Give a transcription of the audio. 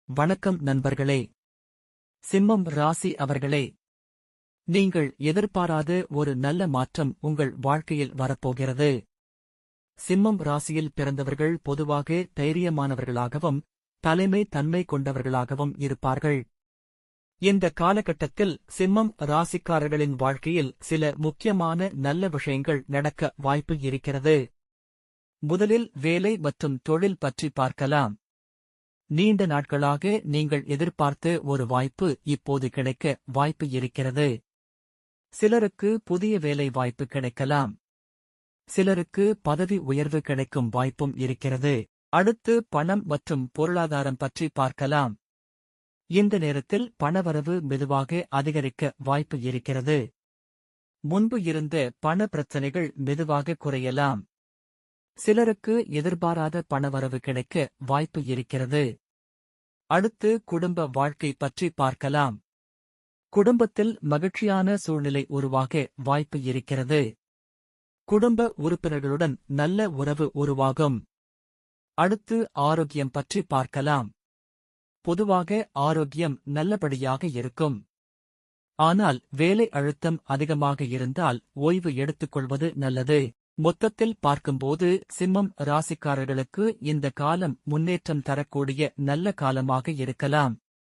வணக்கம் நண்பர்களே. சிம்மம் ராசி அவர்களே, நீங்கள் எதிர்பாராத ஒரு நல்ல மாற்றம் உங்கள் வாழ்க்கையில் வரப்போகிறது. சிம்மம் ராசியில் பிறந்தவர்கள் பொதுவாக தைரியமானவர்களாகவும் தலைமை தன்மை கொண்டவர்களாகவும் இருப்பார்கள். இந்த காலகட்டத்தில் சிம்மம் ராசிக்காரர்களின் வாழ்க்கையில் சில முக்கியமான நல்ல விஷயங்கள் நடக்க வாய்ப்பு இருக்கிறது. முதலில் வேலை மற்றும் தொழில் பற்றி பார்க்கலாம். நீண்ட நாட்களாக நீங்கள் எதிர்பார்த்த ஒரு வாய்ப்பு இப்போது கிடைக்க வாய்ப்பு இருக்கிறது. சிலருக்கு புதிய வேலை வாய்ப்பு கிடைக்கலாம். சிலருக்கு பதவி உயர்வு கிடைக்கும் வாய்ப்பும் இருக்கிறது. அடுத்து பணம் மற்றும் பொருளாதாரம் பற்றி பார்க்கலாம். இந்த நேரத்தில் பணவரவு மெதுவாக அதிகரிக்க வாய்ப்பு இருக்கிறது. முன்பு இருந்த பண பிரச்சனைகள் மெதுவாக குறையலாம். சிலருக்கு எதிர்பாராத பணவரவு கிடைக்க வாய்ப்பு இருக்கிறது. அடுத்து குடும்ப வாழ்க்கை பற்றி பார்க்கலாம். குடும்பத்தில் மகிழ்ச்சியான சூழ்நிலை உருவாக வாய்ப்பு இருக்கிறது. குடும்ப உறுப்பினர்களுடன் நல்ல உறவு உருவாகும். அடுத்து ஆரோக்கியம் பற்றி பார்க்கலாம். பொதுவாக ஆரோக்கியம் நல்லபடியாக இருக்கும். ஆனால் வேலை அழுத்தம் அதிகமாக இருந்தால் ஓய்வு எடுத்துக்கொள்வது நல்லது. மொத்தத்தில் பார்க்கும்போது சிம்மம் ராசிக்காரர்களுக்கு இந்த காலம் முன்னேற்றம் தரக்கூடிய நல்ல காலமாக இருக்கலாம்.